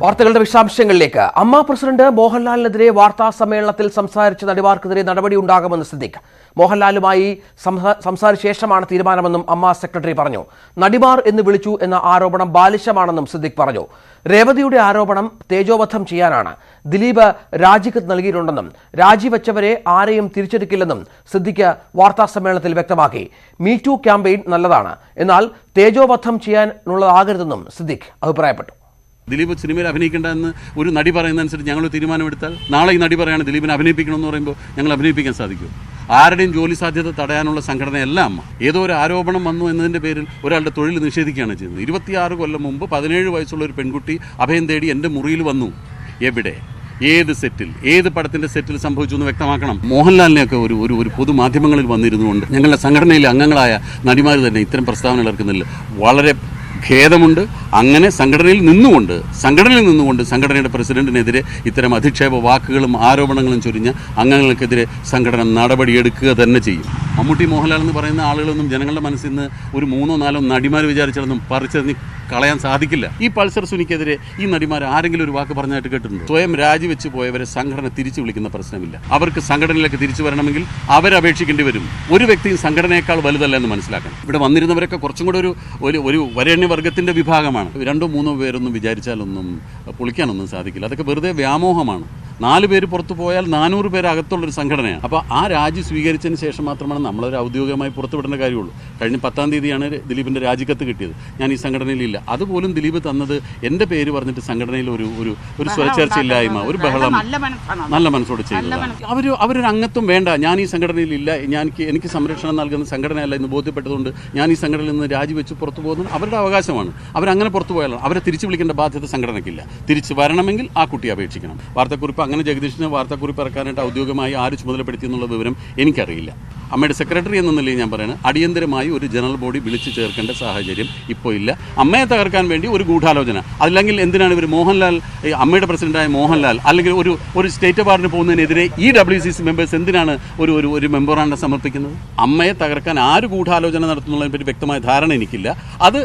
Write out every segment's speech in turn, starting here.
വാർത്തകളുടെ വിശദാംശങ്ങളിലേക്ക്. അമ്മ പ്രസിഡന്റ് മോഹൻലാലിനെതിരെ വാർത്താ സമ്മേളനത്തിൽ സംസാരിച്ച നടിമാർക്കെതിരെ നടപടി ഉണ്ടാകുമെന്ന് സിദ്ദിഖ്. മോഹൻലാലുമായി സംസാരിച്ച ശേഷമാണ് തീരുമാനമെന്നും അമ്മ സെക്രട്ടറി പറഞ്ഞു. നടിമാർ എന്ന് വിളിച്ചു എന്ന ആരോപണം ബാലിശമാണെന്നും സിദ്ദിഖ് പറഞ്ഞു. രേവതിയുടെ ആരോപണം തേജോവധം ചെയ്യാനാണ്. ദിലീപ് രാജിക്കത്ത് നൽകിയിട്ടുണ്ടെന്നും രാജിവെച്ചവരെ ആരെയും തിരിച്ചെടുക്കില്ലെന്നും സിദ്ദിഖ് വാർത്താ സമ്മേളനത്തിൽ വ്യക്തമാക്കി. മീ ടു ക്യാമ്പയിൻ നല്ലതാണ്, എന്നാൽ തേജോവധം ചെയ്യാനുള്ളതാകരുതെന്നും സിദ്ദിഖ് അഭിപ്രായപ്പെട്ടു. ദിലീപ് സിനിമയിൽ അഭിനയിക്കേണ്ടതെന്ന് ഒരു നടി പറയുന്നതനുസരിച്ച് ഞങ്ങൾ തീരുമാനമെടുത്താൽ നാളെ ഈ നടി പറയാണ് ദിലീപിനെ അഭിനയിപ്പിക്കണമെന്ന് പറയുമ്പോൾ ഞങ്ങൾ അഭിനയിപ്പിക്കാൻ സാധിക്കും. ആരുടെയും ജോലി സാധ്യത തടയാനുള്ള സംഘടനയല്ല അമ്മ. ഏതോ ഒരു ആരോപണം വന്നു എന്നതിൻ്റെ പേരിൽ ഒരാളുടെ തൊഴിൽ നിഷേധിക്കുകയാണ് ചെയ്യുന്നത്. 26 കൊല്ലം മുമ്പ് 17 വയസ്സുള്ള ഒരു പെൺകുട്ടി അഭയം തേടി എൻ്റെ മുറിയിൽ വന്നു. എവിടെ, ഏത് സെറ്റിൽ, ഏത് പടത്തിൻ്റെ സെറ്റിൽ സംഭവിച്ചു എന്ന് വ്യക്തമാക്കണം. മോഹൻലാലിനെയൊക്കെ ഒരു പൊതുമാധ്യമങ്ങളിൽ വന്നിരുന്നുകൊണ്ട് ഞങ്ങളുടെ സംഘടനയിലെ അംഗങ്ങളായ നടിമാർ തന്നെ ഇത്തരം പ്രസ്താവനകൾ ഇറക്കുന്നില്ല. വളരെ ഖേദമുണ്ട്. അങ്ങനെ സംഘടനയിൽ നിന്നുകൊണ്ട് സംഘടനയുടെ പ്രസിഡന്റിനെതിരെ ഇത്തരം അധിക്ഷേപ വാക്കുകളും ആരോപണങ്ങളും ചൊരിഞ്ഞ അംഗങ്ങൾക്കെതിരെ സംഘടന നടപടിയെടുക്കുക തന്നെ ചെയ്യും. മമ്മൂട്ടി, മോഹൻലാൽ എന്ന് പറയുന്ന ആളുകളൊന്നും ജനങ്ങളുടെ മനസ്സിൽ നിന്ന് ഒരു 3-4 നടിമാർ വിചാരിച്ചാലൊന്നും പറിച്ചെറിഞ്ഞ് കളയാൻ സാധിക്കില്ല. ഈ പൾസർ സുനിക്കെതിരെ ഈ നടിമാർ ആരെങ്കിലും ഒരു വാക്ക് പറഞ്ഞായിട്ട് കേട്ടിട്ടുണ്ട്? സ്വയം രാജിവെച്ച് പോയവരെ സംഘടന തിരിച്ചു വിളിക്കുന്ന പ്രശ്നമില്ല. അവർക്ക് സംഘടനയിലേക്ക് തിരിച്ചു വരണമെങ്കിൽ അവരപേക്ഷിക്കേണ്ടി വരും. ഒരു വ്യക്തിയും സംഘടനയേക്കാൾ വലുതല്ല എന്ന് മനസ്സിലാക്കണം. ഇവിടെ വന്നിരുന്നവരൊക്കെ കുറച്ചും കൂടെ ഒരു വരേണ്യവർഗത്തിൻ്റെ വിഭാഗമാണ്. 2-3 പേരൊന്നും വിചാരിച്ചാലൊന്നും പൊളിക്കാനൊന്നും സാധിക്കില്ല. അതൊക്കെ വെറുതെ വ്യാമോഹമാണ്. 4 പേര് പുറത്തു പോയാൽ 400 പേര് അകത്തുള്ളൊരു സംഘടനയാണ്. അപ്പോൾ ആ രാജി സ്വീകരിച്ചതിന് ശേഷം മാത്രമാണ് നമ്മളൊരു ഔദ്യോഗികമായി പുറത്തുവിടേണ്ട കാര്യമുള്ളൂ. കഴിഞ്ഞ 10-ാം തീയതിയാണ് ദിലീപിൻ്റെ രാജിക്കത്ത് കിട്ടിയത്. ഞാൻ ഈ സംഘടനയിലില്ല. അതുപോലും ദിലീപ് തന്നത് എൻ്റെ പേര് പറഞ്ഞിട്ട് സംഘടനയിൽ ഒരു സ്വരച്ചേർച്ചയില്ലായ്മ, ഒരു ബഹളം നല്ല മനസ്സോട് ചെയ്തതാണ്. അവരൊരു അംഗത്വം വേണ്ട, ഞാൻ ഈ സംഘടനയിലില്ല, എനിക്ക് സംരക്ഷണം നൽകുന്ന സംഘടനയല്ല എന്ന് ബോധ്യപ്പെട്ടതുകൊണ്ട് ഞാൻ ഈ സംഘടനയിൽ നിന്ന് രാജിവെച്ച് പുറത്തു പോകുന്നത് അവരുടെ അവകാശമാണ്. അവരങ്ങനെ പുറത്തു പോയാലാണ്. അവരെ തിരിച്ചു വിളിക്കേണ്ട ബാധ്യത സംഘടനയ്ക്കില്ല. തിരിച്ച് വരണമെങ്കിൽ ആ കുട്ടി അപേക്ഷിക്കണം. വാർത്താക്കുറിപ്പ് അങ്ങനെ ജഗദീഷിനെ വാർത്താക്കുറിപ്പ് ഇറക്കാനായിട്ട് ഔദ്യോഗികമായി ആര് ചുമതലപ്പെടുത്തി എന്നുള്ള വിവരം എനിക്കറിയില്ല. അമ്മയുടെ സെക്രട്ടറി എന്ന നിലയിൽ ഞാൻ പറയുന്നത് അടിയന്തരമായി ഒരു ജനറൽ ബോഡി വിളിച്ചു ചേർക്കേണ്ട സാഹചര്യം ഇപ്പോൾ ഇല്ല. അമ്മയെ തകർക്കാൻ വേണ്ടി ഒരു ഗൂഢാലോചന, അല്ലെങ്കിൽ എന്തിനാണ് ഇവർ മോഹൻലാൽ, അമ്മയുടെ പ്രസിഡന്റായ മോഹൻലാൽ അല്ലെങ്കിൽ ഒരു സ്റ്റേറ്റ് അവാർഡിന് പോകുന്നതിനെതിരെ ഈ WCC മെമ്പേഴ്സ് എന്തിനാണ് ഒരു മെമ്മോറാണ്ടം സമർപ്പിക്കുന്നത്? അമ്മയെ തകർക്കാൻ ആര് ഗൂഢാലോചന നടത്തുന്നതിനെ പറ്റി വ്യക്തമായ ധാരണ എനിക്കില്ല. അത്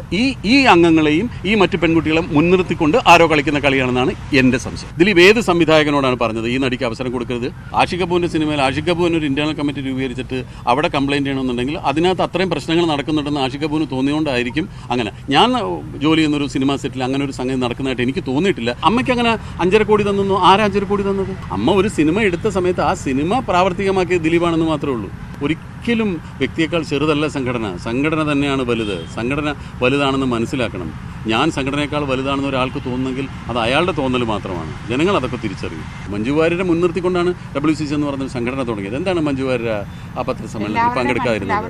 ഈ അംഗങ്ങളെയും ഈ മറ്റു പെൺകുട്ടികളെ മുൻനിർത്തിക്കൊണ്ട് ആരോ കളിക്കുന്ന കളിയാണെന്നാണ് എൻ്റെ സംശയം. ദിലീപ് ഏത് സംവിധായകനോടാണ് പറഞ്ഞത് ഈ നടിക്ക് അവസരം കൊടുക്കരുത്? ആഷിഖ് കപൂറിൻ്റെ സിനിമയിൽ ആഷിഖ് കപൂറിന് ഒരു ഇന്റേണൽ കമ്മിറ്റി രൂപീകരിച്ചിട്ട് അവിടെ കംപ്ലയിൻറ്റ് ചെയ്യണമെന്നുണ്ടെങ്കിൽ അതിനകത്ത് അത്രയും പ്രശ്നങ്ങൾ നടക്കുന്നുണ്ടെന്ന് ആഷിഖ് കപൂറിന് തോന്നിയോണ്ടായിരിക്കും അങ്ങനെ. ഞാൻ ജോലി ചെയ്യുന്നൊരു സിനിമാ സെറ്റിൽ അങ്ങനെ ഒരു സംഗതി നടക്കുന്നതായിട്ട് എനിക്ക് തോന്നിയിട്ടില്ല. അമ്മയ്ക്ക് അങ്ങനെ 5.5 കോടി തന്നു. ആരാ 5.5 കോടി തന്നത്? അമ്മ ഒരു സിനിമ എടുത്ത സമയത്ത് ആ സിനിമ പ്രാവർത്തികമാക്കിയത് ദിലീപാണെന്ന് മാത്രമേ ഉള്ളൂ. ഒരിക്കലും വ്യക്തിയേക്കാൾ ചെറുതല്ല സംഘടന തന്നെയാണ് വലുത്. സംഘടന വലുതാണെന്ന് മനസ്സിലാക്കണം. ഞാൻ സംഘടനയേക്കാൾ വലുതാണെന്ന് ഒരാൾക്ക് തോന്നുന്നെങ്കിൽ അത് അയാളുടെ തോന്നൽ മാത്രമാണ്. ജനങ്ങൾ അതൊക്കെ തിരിച്ചറിയും. മഞ്ജു വാര്യരെ മുൻനിർത്തിക്കൊണ്ടാണ് WCC എന്ന് പറഞ്ഞ സംഘടന തുടങ്ങിയത്. എന്താണ് മഞ്ജു വാര്യർ ആ പത്രസമ്മേളനത്തിൽ പങ്കെടുക്കാതിരുന്നത്?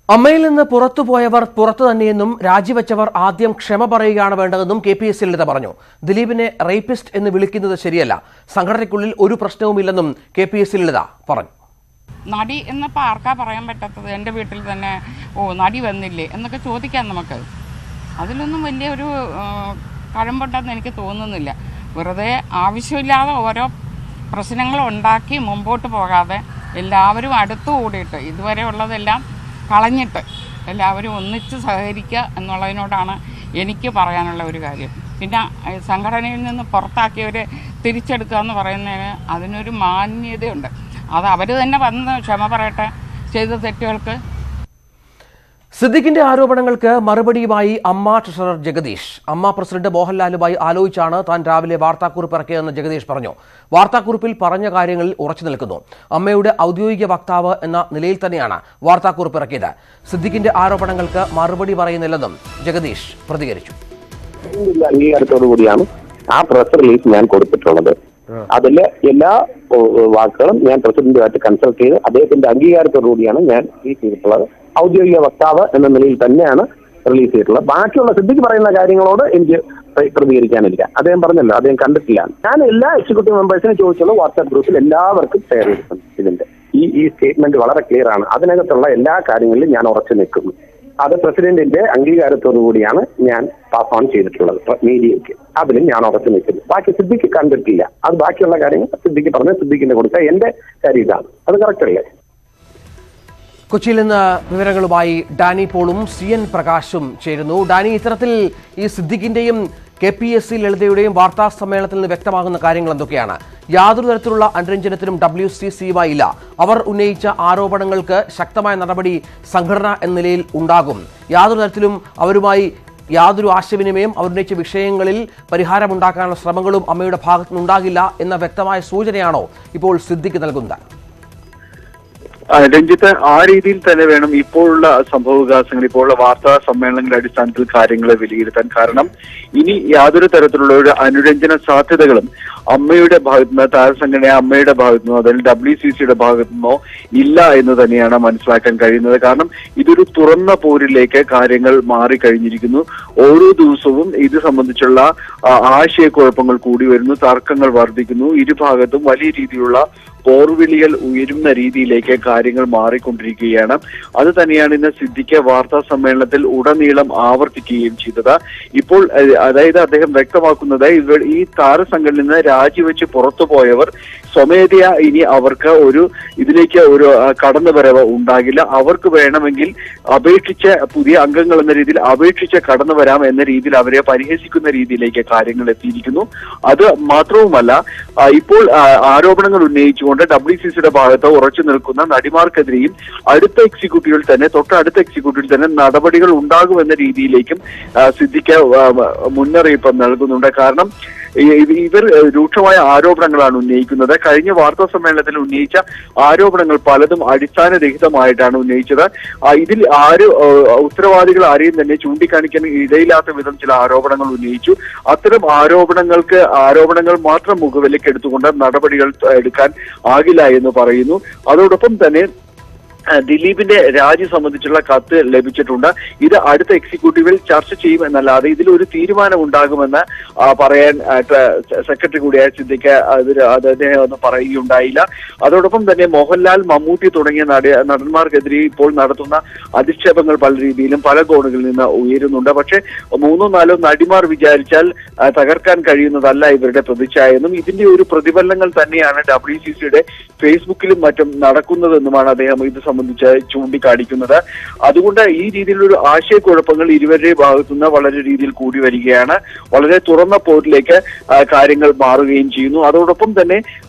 അമ്മയിൽ നിന്ന് പുറത്തുപോയവർ പുറത്തു തന്നെയെന്നും രാജിവെച്ചവർ ആദ്യം ക്ഷമ പറയുകയാണ് വേണ്ടതെന്നും KPSC ലളിത പറഞ്ഞു. ദിലീപിനെ റേപ്പിസ്റ്റ് എന്ന് വിളിക്കുന്നത് ശരിയല്ല. സംഘടനയ്ക്കുള്ളിൽ ഒരു പ്രശ്നവുമില്ലെന്നും KPSC ലളിത പറഞ്ഞു. നടി എന്നപ്പോൾ ആർക്കാ പറയാൻ പറ്റാത്തത്? എൻ്റെ വീട്ടിൽ തന്നെ നടി വന്നില്ലേ എന്നൊക്കെ ചോദിക്കാം നമുക്ക്. അതിലൊന്നും വലിയൊരു കഴമ്പുണ്ടെന്ന് എനിക്ക് തോന്നുന്നില്ല. വെറുതെ ആവശ്യമില്ലാതെ ഓരോ പ്രശ്നങ്ങളുണ്ടാക്കി മുമ്പോട്ട് പോകാതെ എല്ലാവരും അടുത്തുകൂടിയിട്ട് ഇതുവരെ ഉള്ളതെല്ലാം കളഞ്ഞിട്ട് എല്ലാവരും ഒന്നിച്ച് സഹകരിക്കുക എന്നുള്ളതിനോടാണ് എനിക്ക് പറയാനുള്ള ഒരു കാര്യം. പിന്നെ സംഘടനയിൽ നിന്ന് പുറത്താക്കിയവരെ തിരിച്ചെടുക്കുക എന്ന് പറയുന്നതിന് അതിനൊരു മാന്യതയുണ്ട്. അത് അവർ തന്നെ വന്ന് ക്ഷമ പറയട്ടെ ചെയ്ത തെറ്റുകൾക്ക്. സിദ്ദിഖിന്റെ ആരോപണങ്ങൾക്ക് മറുപടിയുമായി അമ്മ ട്രഷറർ ജഗദീഷ്. അമ്മ പ്രസിഡന്റ് മോഹൻലാലുമായി ആലോചിച്ചാണ് താൻ രാവിലെ വാർത്താക്കുറിപ്പ് ഇറക്കിയതെന്ന് ജഗദീഷ് പറഞ്ഞു. വാർത്താക്കുറിപ്പിൽ പറഞ്ഞ കാര്യങ്ങളിൽ ഉറച്ചു നിൽക്കുന്നു. അമ്മയുടെ ഔദ്യോഗിക വക്താവ് എന്ന നിലയിൽ തന്നെയാണ് വാർത്താക്കുറിപ്പ് ഇറക്കിയത്. സിദ്ദിഖിന്റെ ആരോപണങ്ങൾക്ക് മറുപടി പറയുന്നില്ലെന്നും ജഗദീഷ് പ്രതികരിച്ചു. അംഗീകാരത്തോടുകൂടിയാണ് ആ പ്രസ് റിലീസ് ഞാൻ കൊടുത്തിട്ടുള്ളത്. അതിലെ എല്ലാ വാക്കുകളും ഞാൻ പ്രസിഡന്റുമായിട്ട് കൺസൾട്ട് ചെയ്ത് അദ്ദേഹത്തിന്റെ അംഗീകാരത്തോടുകൂടിയാണ് ഞാൻ റിലീസ് ചെയ്തിട്ടുള്ളത്. ഔദ്യോഗിക വക്താവ് എന്ന നിലയിൽ തന്നെയാണ് റിലീസ് ചെയ്തിട്ടുള്ളത്. ബാക്കിയുള്ള സിദ്ദിഖ് പറയുന്ന കാര്യങ്ങളോട് എനിക്ക് പ്രതികരിക്കാനില്ല. അദ്ദേഹം പറഞ്ഞല്ലോ, അദ്ദേഹം കണ്ടിട്ടില്ല. ഞാൻ എല്ലാ എക്സിക്യൂട്ടീവ് മെമ്പേഴ്സിനും ചോദിച്ചുള്ള വാട്സാപ്പ് ഗ്രൂപ്പിൽ എല്ലാവർക്കും ഷെയർ ചെയ്തിട്ടുണ്ട്. ഇതിന്റെ ഈ സ്റ്റേറ്റ്മെന്റ് വളരെ ക്ലിയർ ആണ്. അതിനകത്തുള്ള എല്ലാ കാര്യങ്ങളിലും ഞാൻ ഉറച്ചു നിൽക്കുന്നു. അത് പ്രസിഡന്റിന്റെ അംഗീകാരത്തോടു കൂടിയാണ് ഞാൻ പാസ് ഓൺ ചെയ്തിട്ടുള്ളത് മീഡിയയ്ക്ക്. അതിലും ഞാൻ ഉറച്ചു നിൽക്കുന്നു. ബാക്കി സിദ്ദിഖ് കണ്ടിട്ടില്ല. അത് ബാക്കിയുള്ള കാര്യങ്ങൾ സിദ്ദിഖ് പറഞ്ഞ സിദ്ദിഖിന്റെ കൊടുത്ത എന്റെ കാര്യം ഇതാണ്. അത് കറക്റ്റ് അല്ലേ? കൊച്ചിയിൽ നിന്ന് വിവരങ്ങളുമായി ഡാനി പോളും CN പ്രകാശും ചേരുന്നു. ഡാനി, ഇത്തരത്തിൽ ഈ സിദ്ദിഖിന്റെയും KPSC ലളിതയുടെയും വാർത്താ സമ്മേളനത്തിൽ നിന്ന് വ്യക്തമാകുന്ന കാര്യങ്ങൾ എന്തൊക്കെയാണ്? യാതൊരു തരത്തിലുള്ള അനുരഞ്ജനത്തിനും WCCയുമായി ഇല്ല. അവർ ഉന്നയിച്ച ആരോപണങ്ങൾക്ക് ശക്തമായ നടപടി സംഘടന എന്ന നിലയിൽ ഉണ്ടാകും. യാതൊരു തരത്തിലും അവരുമായി യാതൊരു ആശയവിനിമയം, അവരുന്നയിച്ച വിഷയങ്ങളിൽ പരിഹാരമുണ്ടാക്കാനുള്ള ശ്രമങ്ങളും അമ്മയുടെ ഭാഗത്തുനിന്നുണ്ടാകില്ല എന്ന വ്യക്തമായ സൂചനയാണോ ഇപ്പോൾ സിദ്ദിഖ് നൽകുന്നത്? രഞ്ജിത്ത്, ആ രീതിയിൽ തന്നെ വേണം ഇപ്പോഴുള്ള സംഭവവികാസങ്ങൾ, ഇപ്പോഴുള്ള വാർത്താ സമ്മേളനങ്ങളുടെ അടിസ്ഥാനത്തിൽ കാര്യങ്ങളെ വിലയിരുത്താൻ. കാരണം ഇനി യാതൊരു തരത്തിലുള്ള ഒരു അനുരഞ്ജന സാധ്യതകളും അമ്മയുടെ ഭാഗത്തുനിന്ന്, താരസംഘടന അമ്മയുടെ ഭാഗത്തുനിന്നോ അല്ലെങ്കിൽ WCCയുടെ ഭാഗത്തുനിന്നോ ഇല്ല എന്ന് തന്നെയാണ് മനസ്സിലാക്കാൻ കഴിയുന്നത്. കാരണം ഇതൊരു തുറന്ന പോരിലേക്ക് കാര്യങ്ങൾ മാറിക്കഴിഞ്ഞിരിക്കുന്നു. ഓരോ ദിവസവും ഇത് സംബന്ധിച്ചുള്ള ആശയക്കുഴപ്പങ്ങൾ കൂടി വരുന്നു, തർക്കങ്ങൾ വർദ്ധിക്കുന്നു, ഇരുഭാഗത്തും വലിയ രീതിയിലുള്ള പോർവിളികൾ ഉയരുന്ന രീതിയിലേക്ക് കാര്യങ്ങൾ മാറിക്കൊണ്ടിരിക്കുകയാണ്. അത് തന്നെയാണ് ഇന്ന് സിദ്ദിഖ് വാർത്താ സമ്മേളനത്തിൽ ഉടനീളം ആവർത്തിക്കുകയും ചെയ്തത്. ഇപ്പോൾ അതായത് അദ്ദേഹം വ്യക്തമാക്കുന്നത് ഈ താരസംഘടനയിൽ നിന്ന് രാജിവെച്ച് പുറത്തുപോയവർ സ്വമേധയാ ഇനി അവർക്ക് ഇതിലേക്ക് ഒരു കടന്നുവരവ് ഉണ്ടാകില്ല. അവർക്ക് വേണമെങ്കിൽ അപേക്ഷിച്ച് പുതിയ അംഗങ്ങൾ എന്ന രീതിയിൽ അപേക്ഷിച്ച് കടന്നു വരാം എന്ന രീതിയിൽ അവരെ പരിഹസിക്കുന്ന രീതിയിലേക്ക് കാര്യങ്ങൾ എത്തിയിരിക്കുന്നു. അത് മാത്രവുമല്ല, ഇപ്പോൾ ആരോപണങ്ങൾ ഉന്നയിച്ചുകൊണ്ട് WCCയുടെ ഭാഗത്ത് ഉറച്ചു നിൽക്കുന്ന നടിമാർക്കെതിരെയും തൊട്ടടുത്ത എക്സിക്യൂട്ടീവിൽ തന്നെ നടപടികൾ ഉണ്ടാകുമെന്ന രീതിയിലേക്കും സിദ്ദിഖ് മുന്നറിയിപ്പ് നൽകുന്നുണ്ട്. കാരണം ഇവർ രൂക്ഷമായ ആരോപണങ്ങളാണ് ഉന്നയിക്കുന്നത്. കഴിഞ്ഞ വാർത്താ സമ്മേളനത്തിൽ ഉന്നയിച്ച ആരോപണങ്ങൾ പലതും അടിസ്ഥാനരഹിതമായിട്ടാണ് ഉന്നയിച്ചത്. ഇതിൽ ഉത്തരവാദികൾ ആരെയും തന്നെ ചൂണ്ടിക്കാണിക്കാൻ ഇടയില്ലാത്ത വിധം ചില ആരോപണങ്ങൾ ഉന്നയിച്ചു. അത്തരം ആരോപണങ്ങൾ മാത്രം മുഖവിലക്കെടുത്തുകൊണ്ട് നടപടികൾ എടുക്കാൻ ആകില്ല എന്ന് പറയുന്നു. അതോടൊപ്പം തന്നെ ദിലീപിന്റെ രാജി സംബന്ധിച്ചുള്ള കത്ത് ലഭിച്ചിട്ടുണ്ട്. ഇത് അടുത്ത എക്സിക്യൂട്ടീവിൽ ചർച്ച ചെയ്യുമെന്നല്ലാതെ ഇതിലൊരു തീരുമാനം ഉണ്ടാകുമെന്ന് പറയാൻ സെക്രട്ടറി കൂടിയായ സിദ്ദിഖ് അദ്ദേഹം ഒന്നും പറയുകയുണ്ടായില്ല. അതോടൊപ്പം തന്നെ മോഹൻലാൽ, മമ്മൂട്ടി തുടങ്ങിയ നടന്മാർക്കെതിരെ ഇപ്പോൾ നടത്തുന്ന അധിക്ഷേപങ്ങൾ പല രീതിയിലും പല കോണുകളിൽ നിന്ന് ഉയരുന്നുണ്ട്. പക്ഷെ 3-4 നടിമാർ വിചാരിച്ചാൽ തകർക്കാൻ കഴിയുന്നതല്ല ഇവരുടെ പ്രതിച്ഛായെന്നും ഇതിന്റെ ഒരു പ്രതിഫലനങ്ങൾ തന്നെയാണ് WCCയുടെ ഫേസ്ബുക്കിലും മറ്റും നടക്കുന്നതെന്നുമാണ് അദ്ദേഹം ഇത് സംബന്ധിച്ച് ചൂണ്ടിക്കാണിക്കുന്നത്. അതുകൊണ്ട് ഈ രീതിയിലൊരു ആശയക്കുഴപ്പങ്ങൾ ഇരുവരുടെയും ഭാഗത്തുനിന്ന് വളരെ രീതിയിൽ കൂടി വരികയാണ്. വളരെ തുറന്ന പോരിലേക്ക് കാര്യങ്ങൾ മാറുകയും ചെയ്യുന്നു. അതോടൊപ്പം തന്നെ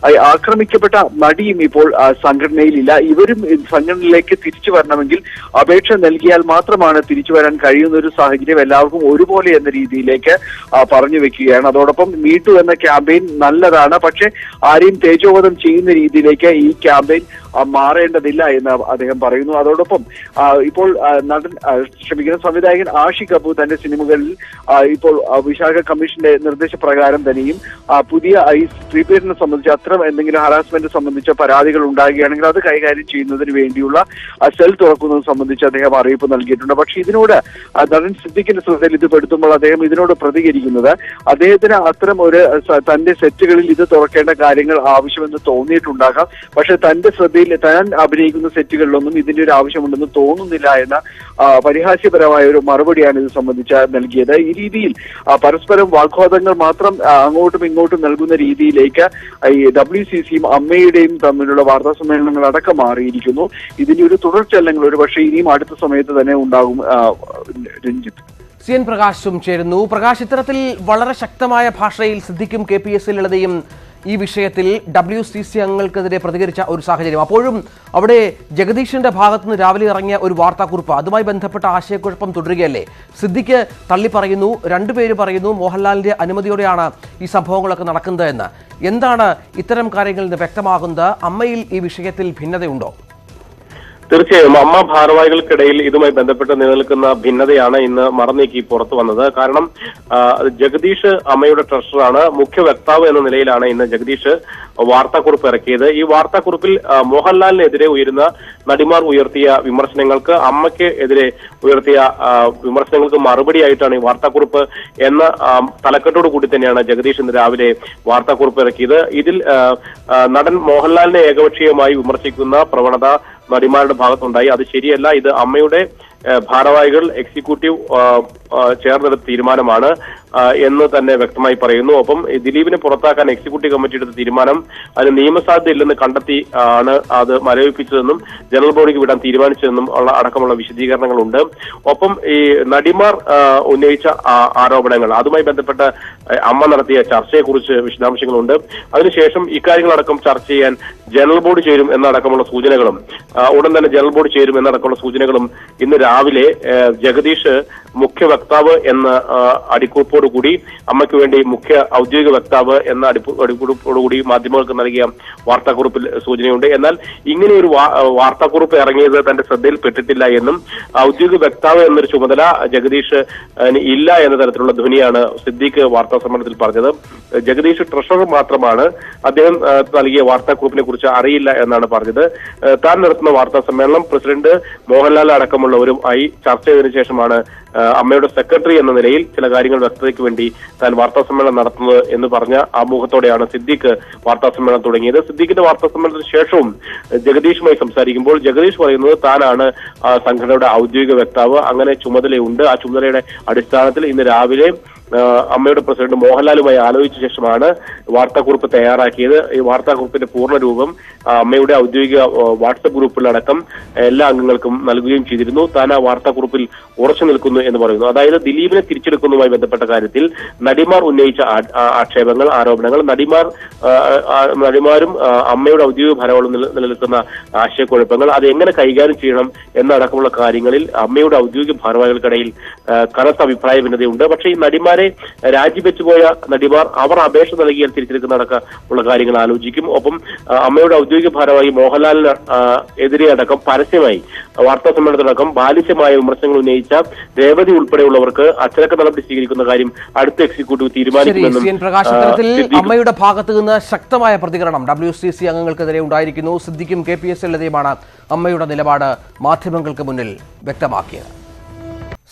ആക്രമിക്കപ്പെട്ട നടിയും ഇപ്പോൾ സംഘടനയിലില്ല. ഇവരും സംഘടനയിലേക്ക് തിരിച്ചു വരണമെങ്കിൽ അപേക്ഷ നൽകിയാൽ മാത്രമാണ് തിരിച്ചു വരാൻ കഴിയുന്ന ഒരു സാഹചര്യം എല്ലാവർക്കും ഒരുപോലെ എന്ന രീതിയിലേക്ക് പറഞ്ഞു വെക്കുകയാണ്. അതോടൊപ്പം മീട്ടു എന്ന ക്യാമ്പയിൻ നല്ലതാണ്, പക്ഷെ ആരെയും തേജോവധം ചെയ്യുന്ന രീതിയിലേക്ക് ഈ ക്യാമ്പയിൻ മാറേണ്ടതില്ല എന്ന് അദ്ദേഹം പറയുന്നു. അതോടൊപ്പം ഇപ്പോൾ സംവിധായകൻ ആഷിഖ് കപൂർ തന്റെ സിനിമകളിൽ ഇപ്പോൾ വിശാഖ കമ്മീഷന്റെ നിർദ്ദേശപ്രകാരം തന്നെയും പുതിയ ഈ സ്ത്രീപീഡനം സംബന്ധിച്ച് അത്തരം എന്തെങ്കിലും ഹറാസ്മെന്റ് സംബന്ധിച്ച പരാതികൾ ഉണ്ടാകുകയാണെങ്കിൽ അത് കൈകാര്യം ചെയ്യുന്നതിന് വേണ്ടിയുള്ള സെൽ തുറക്കുന്നത് സംബന്ധിച്ച് അദ്ദേഹം അറിയിപ്പ് നൽകിയിട്ടുണ്ട്. പക്ഷെ ഇതിനോട് നടൻ സിദ്ദിഖിന്റെ ശ്രദ്ധയിൽ ഇത് പെടുത്തുമ്പോൾ അദ്ദേഹം ഇതിനോട് പ്രതികരിക്കുന്നത് അദ്ദേഹത്തിന് അത്തരം ഒരു തന്റെ സെറ്റുകളിൽ ഇത് തുറക്കേണ്ട കാര്യങ്ങൾ ആവശ്യമെന്ന് തോന്നിയിട്ടുണ്ടാകാം. പക്ഷെ തന്റെ ശ്രദ്ധയിൽ താൻ അഭിനയിക്കുന്ന സെറ്റുകളിലൊന്നും ഇതിന്റെ ഒരു ആവശ്യമുണ്ടെന്ന് തോന്നുന്നില്ല എന്ന പരിഹാസ്യപരമായ ഒരു മറുപടിയാണ് ഇത് സംബന്ധിച്ച് നൽകിയത്. ഈ രീതിയിൽ പരസ്പരം വാഗ്വാദങ്ങൾ മാത്രം അങ്ങോട്ടും ഇങ്ങോട്ടും നൽകുന്ന രീതിയിലേക്ക് ഈ WCCയും അമ്മയുടെയും തമ്മിലുള്ള വാർത്താ സമ്മേളനങ്ങൾ അടക്കം മാറിയിരിക്കുന്നു. ഇതിന്റെ ഒരു തുടർച്ചെല്ലങ്ങൾ ഒരു പക്ഷേ ഇനിയും അടുത്ത സമയത്ത് തന്നെ ഉണ്ടാകും. രഞ്ജിത്ത്, CN പ്രകാശും ചേരുന്നു. പ്രകാശ്, ഇത്തരത്തിൽ വളരെ ശക്തമായ ഭാഷയിൽ സിദ്ദിഖും KPSC ലളിതയും ഈ വിഷയത്തിൽ WCC അംഗങ്ങൾക്കെതിരെ പ്രതികരിച്ച ഒരു സാഹചര്യം. അപ്പോഴും അവിടെ ജഗദീഷിന്റെ ഭാഗത്തുനിന്ന് രാവിലെ ഇറങ്ങിയ ഒരു വാർത്താക്കുറിപ്പ്, അതുമായി ബന്ധപ്പെട്ട ആശയക്കുഴപ്പം തുടരുകയല്ലേ? സിദ്ദിഖ് തള്ളി പറയുന്നു, രണ്ടുപേര് പറയുന്നു മോഹൻലാലിന്റെ അനുമതിയോടെയാണ് ഈ സംഭവങ്ങളൊക്കെ നടക്കുന്നത് എന്ന്. എന്താണ് ഇത്തരം കാര്യങ്ങളിൽ നിന്ന് വ്യക്തമാകുന്നത്? അമ്മയിൽ ഈ വിഷയത്തിൽ ഭിന്നതയുണ്ടോ? തീർച്ചയായും അമ്മ ഭാരവാഹികൾക്കിടയിൽ ഇതുമായി ബന്ധപ്പെട്ട് നിലനിൽക്കുന്ന ഭിന്നതയാണ് ഇന്ന് മറനീക്കി പുറത്തു വന്നത്. കാരണം ജഗദീഷ് അമ്മയുടെ ട്രഷറാണ്, മുഖ്യ വക്താവ് എന്ന നിലയിലാണ് ഇന്ന് ജഗദീഷ് വാർത്താക്കുറിപ്പ് ഇറക്കിയത്. ഈ വാർത്താക്കുറിപ്പിൽ മോഹൻലാലിനെതിരെ ഉയരുന്ന നടിമാർ ഉയർത്തിയ വിമർശനങ്ങൾക്ക്, അമ്മയ്ക്ക് എതിരെ ഉയർത്തിയ വിമർശനങ്ങൾക്ക് മറുപടിയായിട്ടാണ് ഈ വാർത്താക്കുറിപ്പ് എന്ന തലക്കെട്ടോടു കൂടി തന്നെയാണ് ജഗദീഷ് ഇന്ന് രാവിലെ വാർത്താക്കുറിപ്പ് ഇറക്കിയത്. ഇതിൽ നടൻ മോഹൻലാലിനെ ഏകപക്ഷീയമായി വിമർശിക്കുന്ന പ്രവണത നടിമാരുടെ ഭാഗത്തുണ്ടായി. അത് ശരിയല്ല. ഇത് അമ്മയുടെ ഭാരവാഹികൾ, എക്സിക്യൂട്ടീവ് ചേർന്നെടുത്ത തീരുമാനമാണ് എന്ന് തന്നെ വ്യക്തമായി പറയുന്നു. ഒപ്പം ദിലീപിനെ പുറത്താക്കാൻ എക്സിക്യൂട്ടീവ് കമ്മിറ്റി എടുത്ത തീരുമാനം അതിന് നിയമസാധ്യത ഇല്ലെന്ന് കണ്ടെത്തി ആണ് അത് മരവിപ്പിച്ചതെന്നും ജനറൽ ബോഡിക്ക് വിടാൻ തീരുമാനിച്ചതെന്നും അടക്കമുള്ള വിശദീകരണങ്ങളുണ്ട്. ഒപ്പം ഈ നടിമാർ ഉന്നയിച്ച ആരോപണങ്ങൾ, അതുമായി ബന്ധപ്പെട്ട അമ്മ നടത്തിയ ചർച്ചയെക്കുറിച്ച് വിശദാംശങ്ങളുണ്ട്. അതിനുശേഷം ഇക്കാര്യങ്ങളടക്കം ചർച്ച ചെയ്യാൻ ജനറൽ ബോഡി ചേരും എന്നടക്കമുള്ള സൂചനകളും, ഉടൻ തന്നെ ജനറൽ ബോഡി ചേരും എന്നടക്കമുള്ള സൂചനകളും ഇന്ന് രാവിലെ ജഗദീഷ് മുഖ്യ വക്താവ് എന്ന അടിക്കുറിപ്പോടുകൂടി, അമ്മയ്ക്ക് വേണ്ടി മുഖ്യ ഔദ്യോഗിക വക്താവ് എന്ന അടിക്കുറിപ്പോടുകൂടി മാധ്യമങ്ങൾക്ക് നൽകിയ വാർത്താക്കുറിപ്പിൽ സൂചനയുണ്ട്. എന്നാൽ ഇങ്ങനെ ഒരു വാർത്താക്കുറിപ്പ് ഇറങ്ങിയത് തന്റെ ശ്രദ്ധയിൽപ്പെട്ടിട്ടില്ല എന്നും ഔദ്യോഗിക വക്താവ് എന്നൊരു ചുമതല ജഗദീഷ് ഇല്ല എന്ന തരത്തിലുള്ള ധ്വനിയാണ് സിദ്ദീഖ് വാർത്താ സമ്മേളനത്തിൽ പറഞ്ഞത്. ജഗദീഷ് ട്രഷറർ മാത്രമാണ്, അദ്ദേഹം നൽകിയ വാർത്താക്കുറിപ്പിനെ കുറിച്ച് അറിയില്ല എന്നാണ് പറഞ്ഞത്. താൻ നടത്തുന്ന വാർത്താ സമ്മേളനം പ്രസിഡന്റ് മോഹൻലാൽ അടക്കമുള്ളവരുമായി ചർച്ച ചെയ്തതിനു ശേഷമാണ് അമ്മയുടെ സെക്രട്ടറി എന്ന നിലയിൽ ചില കാര്യങ്ങൾ വ്യക്തതയ്ക്ക് വേണ്ടി താൻ വാർത്താ സമ്മേളനം നടത്തുന്നത് എന്ന് പറഞ്ഞ ആമുഖത്തോടെയാണ് സിദ്ദീഖ് വാർത്താ സമ്മേളനം തുടങ്ങിയത്. സിദ്ദീഖിന്റെ വാർത്താ സമ്മേളനത്തിന് ശേഷവും ജഗദീഷുമായി സംസാരിക്കുമ്പോൾ ജഗദീഷ് പറയുന്നത് താനാണ് സംഘടനയുടെ ഔദ്യോഗിക വക്താവ്, അങ്ങനെ ചുമതലയുണ്ട്. ആ ചുമതലയുടെ അടിസ്ഥാനത്തിൽ ഇന്ന് രാവിലെ അമ്മയുടെ പ്രസിഡന്റ് മോഹൻലാലുമായി ആലോചിച്ച ശേഷമാണ് വാർത്താക്കുറിപ്പ് തയ്യാറാക്കിയത്. ഈ വാർത്താക്കുറിപ്പിന്റെ പൂർണ്ണരൂപം അമ്മയുടെ ഔദ്യോഗിക വാട്സപ്പ് ഗ്രൂപ്പിലടക്കം എല്ലാ അംഗങ്ങൾക്കും നൽകുകയും ചെയ്തിരുന്നു. താൻ ആ വാർത്താക്കുറിപ്പിൽ ഉറച്ചു നിൽക്കുന്നു എന്ന് പറയുന്നു. അതായത് ദിലീപിനെ തിരിച്ചെടുക്കുന്നതുമായി ബന്ധപ്പെട്ട കാര്യത്തിൽ നടിമാർ ഉന്നയിച്ച ആക്ഷേപങ്ങൾ, ആരോപണങ്ങൾ, നടിമാരും അമ്മയുടെ ഔദ്യോഗിക ഭരണവും നിലനിൽക്കുന്ന ആശയക്കുഴപ്പങ്ങൾ, അത് എങ്ങനെ കൈകാര്യം ചെയ്യണം എന്നടക്കമുള്ള കാര്യങ്ങളിൽ അമ്മയുടെ ഔദ്യോഗിക ഭാരവാഹികൾക്കിടയിൽ കനത്ത അഭിപ്രായ ഭിന്നതയുണ്ട്. പക്ഷേ ഈ നടിമാരെ രാജിവെച്ചുപോയ നടിമാർ അവർ അപേക്ഷ നൽകിയാൽ തിരിച്ചെടുക്കുന്നതടക്കമുള്ള കാര്യങ്ങൾ ആലോചിക്കും. ഒപ്പം അമ്മയുടെ ഔദ്യോഗിക ഭാരവാഹി മോഹൻലാലിന് എതിരെ അടക്കം പരസ്യമായി വാർത്താ സമ്മേളനത്തിലടക്കം ബാലിശമായ വിമർശനങ്ങൾ ഉന്നയിച്ച രേവതി ഉൾപ്പെടെയുള്ളവർക്ക് അച്ചടക്ക നടപടി സ്വീകരിക്കുന്ന കാര്യം അടുത്ത എക്സിക്യൂട്ടീവ് തീരുമാനിക്കുമെന്നും പ്രകാശനത്തിൽ അമ്മയുടെ ഭാഗത്തു നിന്ന് ശക്തമായ പ്രതികരണം WCC അംഗങ്ങൾക്കെതിരെ ഉണ്ടായിരിക്കുന്നു. സിദ്ദിഖും KPS ലതയുമാണ് അമ്മയുടെ നിലപാട് മാധ്യമങ്ങൾക്ക് മുന്നിൽ വ്യക്തമാക്കിയത്.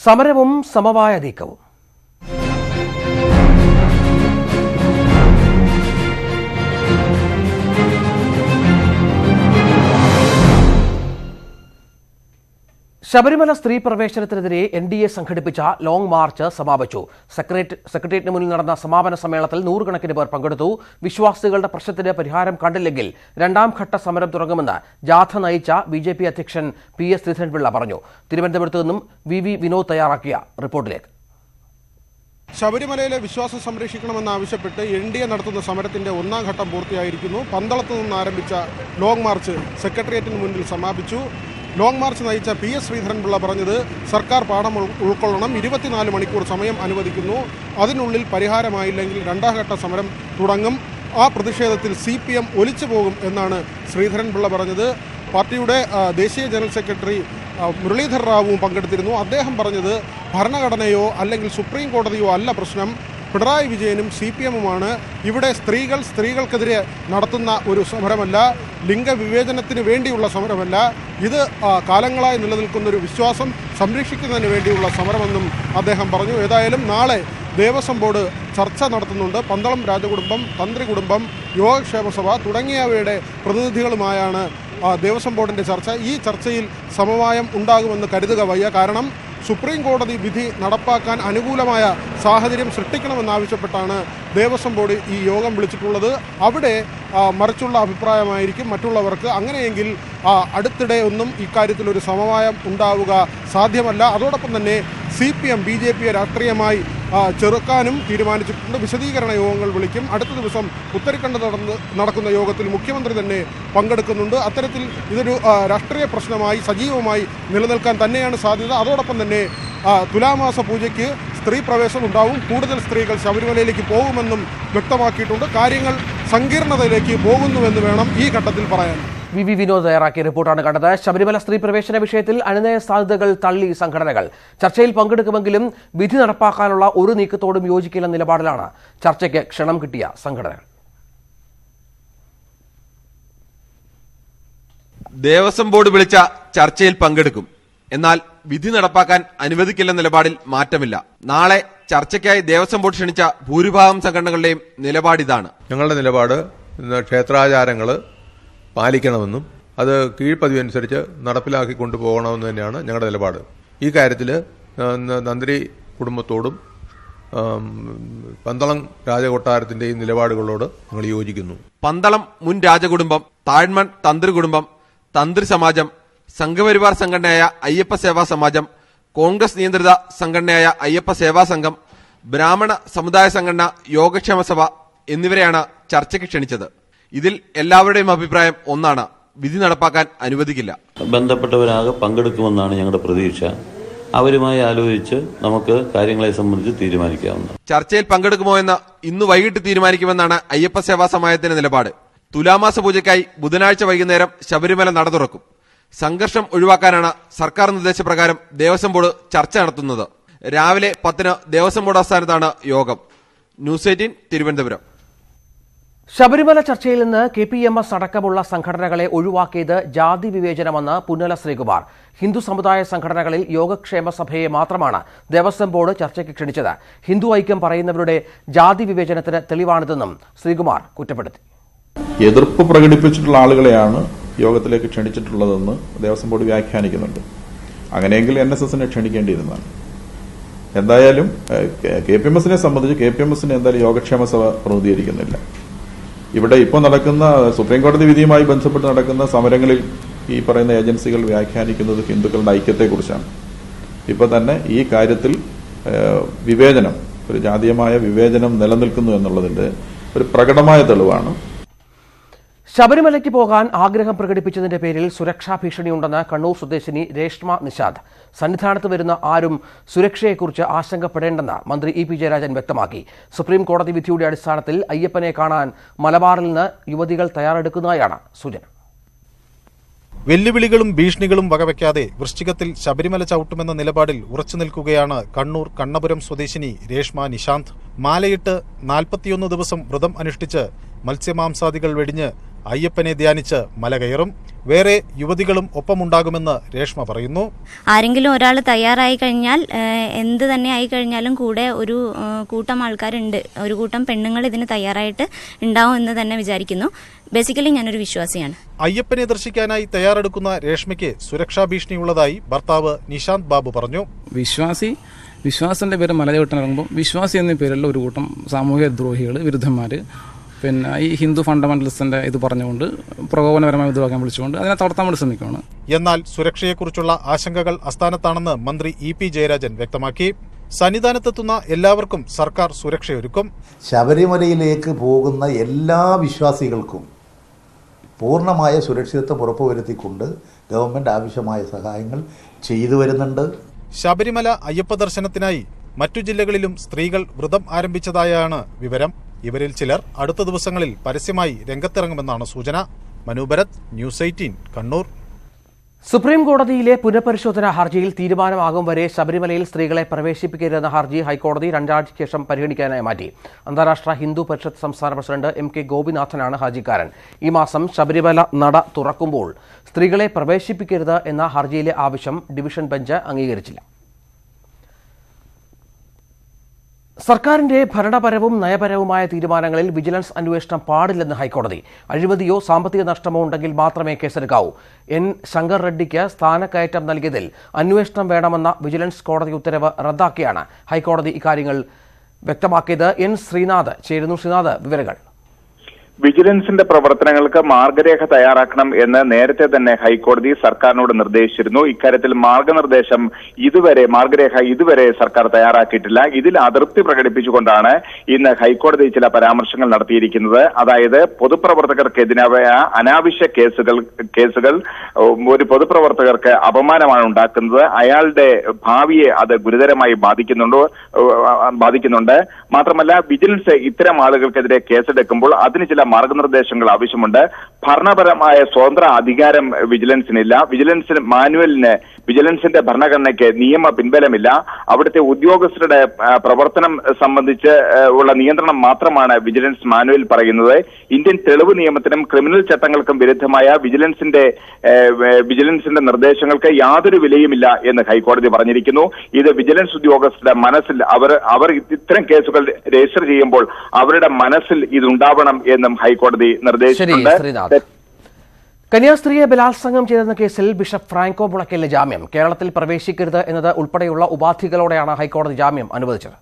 സമരവും സമവായ നീക്കവും. ശബരിമല സ്ത്രീ പ്രവേശനത്തിനെതിരെ NDA സംഘടിപ്പിച്ച ലോങ് മാർച്ച് സമാപിച്ചു. സെക്രട്ടേറിയറ്റിന് മുന്നിൽ നടന്ന സമാപന സമ്മേളനത്തിൽ 100 കണക്കിന് പേർ പങ്കെടുത്തു. വിശ്വാസികളുടെ പ്രശ്നത്തിന് പരിഹാരം കണ്ടില്ലെങ്കിൽ രണ്ടാം ഘട്ട സമരം തുടങ്ങുമെന്ന് ജാഥ നയിച്ച BJP അധ്യക്ഷൻ PS ശ്രീധരൻപിള്ള പറഞ്ഞു. തിരുവനന്തപുരത്ത് നിന്നും VV വിനോദ് തയ്യാറാക്കിയ റിപ്പോർട്ടിലേക്ക്. ശബരിമലയിലെ വിശ്വാസം സംരക്ഷിക്കണമെന്നാവശ്യപ്പെട്ട് NDA നടത്തുന്ന സമരത്തിന്റെ ഒന്നാം ഘട്ടം പൂർത്തിയായിരിക്കുന്നു. പന്തളത്ത് നിന്ന് ആരംഭിച്ച ലോങ് മാർച്ച് സെക്രട്ടേറിയറ്റിന് മുന്നിൽ സമാപിച്ചു. ലോങ് മാർച്ച് നയിച്ച PS ശ്രീധരൻപിള്ള പറഞ്ഞത് സർക്കാർ പാഠം ഉൾക്കൊള്ളണം, 24 മണിക്കൂർ സമയം അനുവദിക്കുന്നു, അതിനുള്ളിൽ പരിഹാരമായില്ലെങ്കിൽ രണ്ടാം ഘട്ട സമരം തുടങ്ങും, ആ പ്രതിഷേധത്തിൽ CPM ഒലിച്ചു പോകും എന്നാണ് ശ്രീധരൻപിള്ള പറഞ്ഞത്. പാർട്ടിയുടെ ദേശീയ ജനറൽ സെക്രട്ടറി മുരളീധർ റാവുവും പങ്കെടുത്തിരുന്നു. അദ്ദേഹം പറഞ്ഞത് ഭരണഘടനയോ അല്ലെങ്കിൽ സുപ്രീം കോടതിയോ അല്ല പ്രശ്നം, പിണറായി വിജയനും CPM-ഉമാണ്. ഇവിടെ സ്ത്രീകൾക്കെതിരെ നടത്തുന്ന ഒരു സമരമല്ല, ലിംഗവിവേചനത്തിന് വേണ്ടിയുള്ള സമരമല്ല, ഇത് കാലങ്ങളായി നിലനിൽക്കുന്ന ഒരു വിശ്വാസം സംരക്ഷിക്കുന്നതിന് വേണ്ടിയുള്ള സമരമെന്നും അദ്ദേഹം പറഞ്ഞു. ഏതായാലും നാളെ ദേവസ്വം ബോർഡ് ചർച്ച നടത്തുന്നുണ്ട്. പന്തളം രാജകുടുംബം, തന്ത്രി കുടുംബം, യോഗക്ഷേമ സഭ തുടങ്ങിയവയുടെ പ്രതിനിധികളുമായാണ് ദേവസ്വം ബോർഡിൻ്റെ ചർച്ച. ഈ ചർച്ചയിൽ സമവായം ഉണ്ടാകുമെന്ന് കരുതുക വയ്യ. കാരണം സുപ്രീം കോടതി വിധി നടപ്പാക്കാൻ അനുകൂലമായ സാഹചര്യം സൃഷ്ടിക്കണമെന്നാവശ്യപ്പെട്ടാണ് ദേവസ്വം ബോർഡ് ഈ യോഗം വിളിച്ചിട്ടുള്ളത്. അവിടെ മറിച്ചുള്ള അഭിപ്രായമായിരിക്കും മറ്റുള്ളവർക്ക്. അങ്ങനെയെങ്കിൽ അടുത്തിടെ ഒന്നും ഇക്കാര്യത്തിൽ ഒരു സമവായം ഉണ്ടാവുക സാധ്യമല്ല. അതോടൊപ്പം തന്നെ CPM BJPയെ രാഷ്ട്രീയമായി ചെറുക്കാനും തീരുമാനിച്ചിട്ടുണ്ട്. വിശദീകരണ യോഗങ്ങൾ വിളിക്കും. അടുത്ത ദിവസം ഉത്തരക്കണ്ഠ നടക്കുന്ന യോഗത്തിൽ മുഖ്യമന്ത്രി തന്നെ പങ്കെടുക്കുന്നുണ്ട്. അത്തരത്തിൽ ഇതൊരു രാഷ്ട്രീയ പ്രശ്നമായി സജീവമായി നിലനിൽക്കാൻ തന്നെയാണ് സാധ്യത. അതോടൊപ്പം തന്നെ തുലാമാസ പൂജയ്ക്ക് സ്ത്രീ പ്രവേശനം ഉണ്ടാവും, കൂടുതൽ സ്ത്രീകൾ ശബരിമലയിലേക്ക് പോകുമെന്നും വ്യക്തമാക്കിയിട്ടുണ്ട്. കാര്യങ്ങൾ സങ്കീർണതയിലേക്ക് പോകുന്നുവെന്ന് വേണം ഈ ഘട്ടത്തിൽ പറയാൻ. VV വിനോദ് തയ്യാറാക്കിയ റിപ്പോർട്ടാണ് കണ്ടത്. ശബരിമല സ്ത്രീ പ്രവേശന വിഷയത്തിൽ അനുനയ സാധ്യതകൾ തള്ളി സംഘടനകൾ. ചർച്ചയിൽ പങ്കെടുക്കുമെങ്കിലും വിധി നടപ്പാക്കാനുള്ള ഒരു നീക്കത്തോടും യോജിക്കില്ല നിലപാടിലാണ് ചർച്ചയ്ക്ക് ക്ഷണം കിട്ടിയ സംഘടനകൾ. ദേവസ്വം ബോർഡ് വിളിച്ച ചർച്ചയിൽ പങ്കെടുക്കും, എന്നാൽ വിധി നടപ്പാക്കാൻ അനുവദിക്കില്ല നിലപാടിൽ മാറ്റമില്ല. നാളെ ചർച്ചയ്ക്കായി ദേവസ്വം ബോർഡ് ക്ഷണിച്ച ഭൂരിഭാഗം സംഘടനകളുടെയും നിലപാടിതാണ്. ഞങ്ങളുടെ നിലപാട് ക്ഷേത്രാചാരങ്ങൾ പാലിക്കണമെന്നും അത് കീഴ്പ്പതിവനുസരിച്ച് നടപ്പിലാക്കി കൊണ്ടുപോകണമെന്ന് തന്നെയാണ് ഞങ്ങളുടെ നിലപാട്. ഈ കാര്യത്തിൽ തന്ത്രി കുടുംബത്തോടും പന്തളം രാജകൊട്ടാരത്തിന്റെയും നിലപാടുകളോട് ഞങ്ങൾ യോജിക്കുന്നു. പന്തളം മുൻ രാജകുടുംബം, താഴ്മൺ തന്ത്രി കുടുംബം, തന്ത്രി സമാജം, സംഘപരിവാർ സംഘടനയായ അയ്യപ്പ സേവാ സമാജം, കോൺഗ്രസ് നിയന്ത്രിത സംഘടനയായ അയ്യപ്പ സേവാ സംഘം, ബ്രാഹ്മണ സമുദായ സംഘടന യോഗക്ഷേമ സഭ എന്നിവരെയാണ് ചർച്ചയ്ക്ക് ക്ഷണിച്ചത്. ഇതിൽ എല്ലാവരുടെയും അഭിപ്രായം ഒന്നാണ്: വിധി നടപ്പാക്കാൻ അനുവദിക്കില്ല. ബന്ധപ്പെട്ടവരാകെ പങ്കെടുക്കുമെന്നാണ് ഞങ്ങളുടെ പ്രതീക്ഷ. അവരുമായി ആലോചിച്ച് നമുക്ക് കാര്യങ്ങളെ സംബന്ധിച്ച് തീരുമാനിക്കാവുന്നതാണ്. ചർച്ചയിൽ പങ്കെടുക്കുമോ എന്ന് ഇന്ന് വൈകിട്ട് തീരുമാനിക്കുമെന്നാണ് അയ്യപ്പ സേവാ സമാജത്തിന്റെ നിലപാട്. തുലാമാസ പൂജയ്ക്കായി ബുധനാഴ്ച വൈകുന്നേരം ശബരിമല നട തുറക്കും. സംഘർഷം ഒഴിവാക്കാനാണ് സർക്കാർ നിർദ്ദേശപ്രകാരം ദേവസ്വം ബോർഡ് ചർച്ച നടത്തുന്നത്. രാവിലെ 10 ദേവസ്വം ബോർഡ് ആസ്ഥാനത്താണ് യോഗം. ന്യൂസ് 18 തിരുവനന്തപുരം. ശബരിമല ചർച്ചയിൽ നിന്ന് KPMS അടക്കമുള്ള സംഘടനകളെ ഒഴിവാക്കിയത് ജാതി വിവേചനമെന്ന് പുന്നല ശ്രീകുമാർ. ഹിന്ദു സമുദായ സംഘടനകളിൽ യോഗക്ഷേമ സഭയെ മാത്രമാണ് ദേവസ്വം ബോർഡ് ചർച്ചയ്ക്ക് ക്ഷണിച്ചത്. ഹിന്ദു ഐക്യം പറയുന്നവരുടെ ജാതി വിവേചനത്തിന് തെളിവാണിതെന്നും ശ്രീകുമാർ കുറ്റപ്പെടുത്തി. എതിർപ്പ് പ്രകടിപ്പിച്ചിട്ടുള്ള ആളുകളെയാണ് യോഗത്തിലേക്ക് ക്ഷണിച്ചിട്ടുള്ളതെന്ന് ദേവസ്വം ബോർഡ് വ്യാഖ്യാനിക്കുന്നുണ്ട്. അങ്ങനെയെങ്കിൽ NSSനെ ക്ഷണിക്കേണ്ടിയിരുന്നതാണ്. എന്തായാലും KPMSനെ സംബന്ധിച്ച് KPMSനെ എന്തായാലും യോഗക്ഷേമ സഭ പ്രതിനിധീകരിക്കുന്നില്ല. ഇവിടെ ഇപ്പോൾ നടക്കുന്ന സുപ്രീംകോടതി വിധിയുമായി ബന്ധപ്പെട്ട് നടക്കുന്ന സമരങ്ങളിൽ ഈ പറയുന്ന ഏജൻസികൾ വ്യാഖ്യാനിക്കുന്നത് ഹിന്ദുക്കളുടെ ഐക്യത്തെക്കുറിച്ചാണ്. ഇപ്പോൾ തന്നെ ഈ കാര്യത്തിൽ വിവേചനം, ഒരു ജാതീയമായ വിവേചനം നിലനിൽക്കുന്നു എന്നുള്ളതിന്റെ ഒരു പ്രകടമായ തെളിവാണ്. ശബരിമലയ്ക്ക് പോകാൻ ആഗ്രഹം പ്രകടിപ്പിച്ചതിന്റെ പേരിൽ സുരക്ഷാ ഭീഷണിയുണ്ടെന്ന് കണ്ണൂർ സ്വദേശിനി രേഷ്മ നിഷാദ്. സന്നിധാനത്ത് വരുന്ന ആരും സുരക്ഷയെക്കുറിച്ച് ആശങ്കപ്പെടേണ്ടെന്ന് മന്ത്രി EP ജയരാജൻ വ്യക്തമാക്കി. സുപ്രീം കോടതി വിധിയുടെ അടിസ്ഥാനത്തിൽ അയ്യപ്പനെ കാണാൻ മലബാറിൽ നിന്ന് യുവതികൾ തയ്യാറെടുക്കുന്നതായാണ് സൂചന. വെല്ലുവിളികളും ഭീഷണികളും വകവയ്ക്കാതെ വൃശ്ചികത്തിൽ ശബരിമല ചവിട്ടുമെന്ന നിലപാടിൽ ഉറച്ചു നിൽക്കുകയാണ് കണ്ണൂർ കണ്ണപുരം സ്വദേശിനി രേഷ്മ നിശാന്ത്. മാലയിട്ട് 41 ദിവസം വ്രതം അനുഷ്ഠിച്ച് മത്സ്യമാംസാദികൾ വെടിഞ്ഞ് അയ്യപ്പനെ ധ്യാനിച്ച് മല കയറും. വേറെ യുവതികളും ഒപ്പമുണ്ടാകുമെന്ന് രേഷ്മ പറയുന്നു. ആരെങ്കിലും ഒരാൾ തയ്യാറായി കഴിഞ്ഞാൽ, എന്ത് തന്നെ ആയി കഴിഞ്ഞാലും കൂടെ ഒരു കൂട്ടം ആൾക്കാരുണ്ട്, ഒരു കൂട്ടം പെണ്ണുങ്ങൾ ഇതിന് തയ്യാറായിട്ട് ഉണ്ടാവും എന്ന് തന്നെ വിചാരിക്കുന്നു. ബേസിക്കലി ഞാനൊരു വിശ്വാസിയാണ്. അയ്യപ്പനെ ദർശിക്കാനായി തയ്യാറെടുക്കുന്ന രേഷ്മയ്ക്ക് സുരക്ഷാ ഭീഷണിയുള്ളതായി ഭർത്താവ് നിശാന്ത് ബാബു പറഞ്ഞു. വിശ്വാസത്തിന്റെ പേര് മലചവിട്ടിനിറങ്ങുമ്പോൾ വിശ്വാസി എന്ന പേരിലുള്ള ഒരു കൂട്ടം സാമൂഹ്യ ദ്രോഹികൾ, വിരുദ്ധന്മാർ, പിന്നെ ഈ ഹിന്ദു ഫണ്ടമെന്റലിസ്റ്റിന്റെ ഇത് പറഞ്ഞുകൊണ്ട് പ്രകോപനപരമായ വിധവാക്യം വിളിച്ചുകൊണ്ട് അതിനെ തടത്താൻ വേണ്ടി ശ്രമിക്കുകയാണ്. എന്നാൽ സുരക്ഷയെക്കുറിച്ചുള്ള ആശങ്കകൾ അസ്ഥാനത്താണെന്ന് മന്ത്രി EP ജയരാജൻ വ്യക്തമാക്കി. സന്നിധാനത്തെത്തുന്ന എല്ലാവർക്കും സർക്കാർ സുരക്ഷയൊരുക്കും. ശബരിമലയിലേക്ക് പോകുന്ന എല്ലാ വിശ്വാസികൾക്കും പൂർണ്ണമായ സുരക്ഷിതത്വം ഉറപ്പുവരുത്തിക്കൊണ്ട് ഗവൺമെന്റ് ആവശ്യമായ സഹായങ്ങൾ ചെയ്തു വരുന്നുണ്ട്. ശബരിമല അയ്യപ്പ ദർശനത്തിനായി മറ്റു ജില്ലകളിലും സ്ത്രീകൾ വ്രതം ആരംഭിച്ചതായാണ് വിവരം. ഇവരിൽ ചിലർ അടുത്ത ദിവസങ്ങളിൽ പരസ്യമായി രംഗത്തിറങ്ങുമെന്നാണ് സൂചന. മനു ഭരത്, ന്യൂസ് 18 കണ്ണൂർ. സുപ്രീം കോടതിയിലെ പുനഃപരിശോധനാ ഹർജിയിൽ തീരുമാനമാകും വരെ ശബരിമലയിൽ സ്ത്രീകളെ പ്രവേശിപ്പിക്കരുതെന്ന ഹർജി ഹൈക്കോടതി 2 ആഴ്ചയ്ക്ക് ശേഷം പരിഗണിക്കാനായി മാറ്റി. അന്താരാഷ്ട്ര ഹിന്ദു പരിഷത്ത് സംസ്ഥാന പ്രസിഡന്റ് MK ഗോപിനാഥനാണ് ഹർജിക്കാരൻ. ഈ മാസം ശബരിമല നട തുറക്കുമ്പോൾ സ്ത്രീകളെ പ്രവേശിപ്പിക്കരുത് എന്ന ഹർജിയിലെ ആവശ്യം ഡിവിഷൻ ബെഞ്ച് അംഗീകരിച്ചില്ല. സർക്കാരിന്റെ ഭരണപരവും നയപരവുമായ തീരുമാനങ്ങളിൽ വിജിലൻസ് അന്വേഷണം പാടില്ലെന്ന് ഹൈക്കോടതി. അഴിമതിയോ സാമ്പത്തിക നഷ്ടമോ ഉണ്ടെങ്കിൽ മാത്രമേ കേസെടുക്കാവൂ. N. ശങ്കർ റെഡ്ഡിക്ക് സ്ഥാനക്കയറ്റം നൽകിയതിൽ അന്വേഷണം വേണമെന്ന വിജിലൻസ് കോടതി ഉത്തരവ് റദ്ദാക്കിയാണ് ഹൈക്കോടതി ഇക്കാര്യങ്ങൾ വ്യക്തമാക്കിയത്. N. ശ്രീനാഥ് ചേരുന്നു. ശ്രീനാഥ്, വിവരങ്ങൾ. വിജിലൻസിന്റെ പ്രവർത്തനങ്ങൾക്ക് മാർഗരേഖ തയ്യാറാക്കണം എന്ന് നേരത്തെ തന്നെ ഹൈക്കോടതി സർക്കാരിനോട് നിർദ്ദേശിച്ചിരുന്നു. ഇക്കാര്യത്തിൽ മാർഗരേഖ ഇതുവരെ സർക്കാർ തയ്യാറാക്കിയിട്ടില്ല. ഇതിൽ അതൃപ്തി പ്രകടിപ്പിച്ചുകൊണ്ടാണ് ഇന്ന് ഹൈക്കോടതി ചില പരാമർശങ്ങൾ നടത്തിയിരിക്കുന്നത്. അതായത് പൊതുപ്രവർത്തകർക്കെതിരായ അനാവശ്യ കേസുകൾ ഒരു പൊതുപ്രവർത്തകർക്ക് അപമാനമാണ് ഉണ്ടാക്കുന്നത്. അയാളുടെ ഭാവിയെ അത് ഗുരുതരമായി ബാധിക്കുന്നുണ്ട്. മാത്രമല്ല, വിജിലൻസ് ഇത്തരം ആളുകൾക്കെതിരെ കേസെടുക്കുമ്പോൾ അതിന് ചില മാർഗനിർദ്ദേശങ്ങൾ ആവശ്യമുണ്ട്. ഭരണപരമായ സ്വതന്ത്ര അധികാരം വിജിലൻസിനില്ല. വിജിലൻസിന്റെ ഭരണഘടനയ്ക്ക് നിയമ പിൻബലമില്ല. അവിടുത്തെ ഉദ്യോഗസ്ഥരുടെ പ്രവർത്തനം സംബന്ധിച്ച് ഉള്ള നിയന്ത്രണം മാത്രമാണ് വിജിലൻസ് മാനുവൽ പറയുന്നത്. ഇന്ത്യൻ തെളിവ് നിയമത്തിനും ക്രിമിനൽ ചട്ടങ്ങൾക്കും വിരുദ്ധമായ വിജിലൻസിന്റെ നിർദ്ദേശങ്ങൾക്ക് യാതൊരു വിലയുമില്ല എന്ന് ഹൈക്കോടതി പറഞ്ഞിരിക്കുന്നു. ഇത് വിജിലൻസ് ഉദ്യോഗസ്ഥരുടെ മനസ്സിൽ അവർ ഇത്തരം കേസുകൾ രജിസ്റ്റർ ചെയ്യുമ്പോൾ അവരുടെ മനസ്സിൽ ഇതുണ്ടാവണം എന്നും ഹൈക്കോടതി നിർദ്ദേശിച്ചിട്ടുണ്ട്. കന്യാസ്ത്രീയെ ബലാത്സംഗം ചെയ്തെന്ന കേസിൽ ബിഷപ്പ് ഫ്രാങ്കോ മുളയ്ക്കലിന് ജാമ്യം. കേരളത്തിൽ പ്രവേശിക്കരുത് എന്നത് ഉൾപ്പെടെയുള്ള ഉപാധികളോടെയാണ് ഹൈക്കോടതി ജാമ്യം അനുവദിച്ചത്.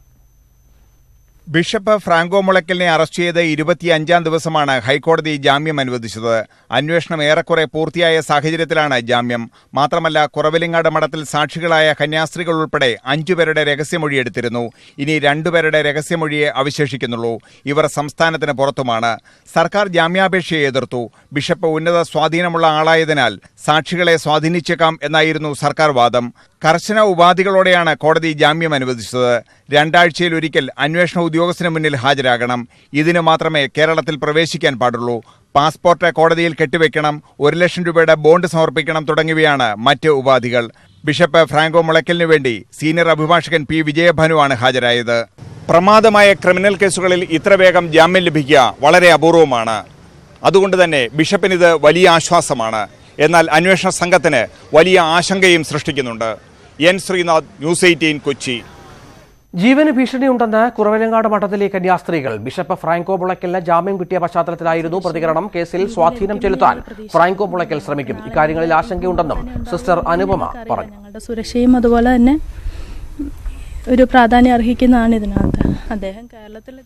ബിഷപ്പ് ഫ്രാങ്കോ മുളയ്ക്കലിനെ അറസ്റ്റ് ചെയ്ത് 25-ാം ദിവസമാണ് ഹൈക്കോടതി ജാമ്യം അനുവദിച്ചത്. അന്വേഷണം ഏറെക്കുറെ പൂർത്തിയായ സാഹചര്യത്തിലാണ് ജാമ്യം. മാത്രമല്ല, കുറവിലങ്ങാട് മഠത്തിൽ സാക്ഷികളായ കന്യാസ്ത്രീകൾ ഉൾപ്പെടെ 5 പേരുടെ രഹസ്യമൊഴിയെടുത്തിരുന്നു. ഇനി 2 പേരുടെ രഹസ്യമൊഴിയെ അവശേഷിക്കുന്നുള്ളൂ. ഇവർ സംസ്ഥാനത്തിന് പുറത്തുമാണ്. സർക്കാർ ജാമ്യാപേക്ഷയെ എതിർത്തു. ബിഷപ്പ് ഉന്നത സ്വാധീനമുള്ള ആളായതിനാൽ സാക്ഷികളെ സ്വാധീനിച്ചേക്കാം എന്നായിരുന്നു സർക്കാർ വാദം. കർശന ഉപാധികളോടെയാണ് കോടതി ജാമ്യം അനുവദിച്ചത്. 2 ആഴ്ചയിലൊരിക്കൽ അന്വേഷണ ഉദ്യോഗസ്ഥന് മുന്നിൽ ഹാജരാകണം. ഇതിന് മാത്രമേ കേരളത്തിൽ പ്രവേശിക്കാൻ പാടുള്ളൂ. പാസ്പോർട്ട് കോടതിയിൽ കെട്ടിവെക്കണം, 1 ലക്ഷം രൂപയുടെ ബോണ്ട് സമർപ്പിക്കണം തുടങ്ങിയവയാണ് മറ്റ് ഉപാധികൾ. ബിഷപ്പ് ഫ്രാങ്കോ മുളയ്ക്കലിനു വേണ്ടി സീനിയർ അഭിഭാഷകൻ പി വിജയഭാനുവാണ് ഹാജരായത്. പ്രമാദമായ ക്രിമിനൽ കേസുകളിൽ ഇത്ര വേഗം ജാമ്യം ലഭിക്കുക വളരെ അപൂർവമാണ്. അതുകൊണ്ട് തന്നെ ബിഷപ്പിനിത് വലിയ ആശ്വാസമാണ്. എന്നാൽ അന്വേഷണ സംഘത്തിന് വലിയ ആശങ്കയും സൃഷ്ടിക്കുന്നുണ്ട്. N Sreenath, news 18 Kochi. ജീവന് ഭീഷണിയുണ്ടെന്ന് കുറവിലങ്ങാട് മഠത്തിലെ കന്യാസ്ത്രീകൾ. ബിഷപ്പ് ഫ്രാങ്കോ മുളയ്ക്കലിന് ജാമ്യം കിട്ടിയ പശ്ചാത്തലത്തിലായിരുന്നു പ്രതികരണം. കേസിൽ സ്വാധീനം ചെലുത്താൻ ഫ്രാങ്കോ മുളയ്ക്കൽ ശ്രമിക്കും. ഇക്കാര്യങ്ങളിൽ ആശങ്കയുണ്ടെന്നും സിസ്റ്റർ അനുപമ പറഞ്ഞു. ഞങ്ങളുടെ സുരക്ഷയും അതുപോലെ തന്നെ ഒരു പ്രാധാന്യം അർഹിക്കുന്നതാണ് ഇതിനകത്ത്. അദ്ദേഹം കേരളത്തിൽ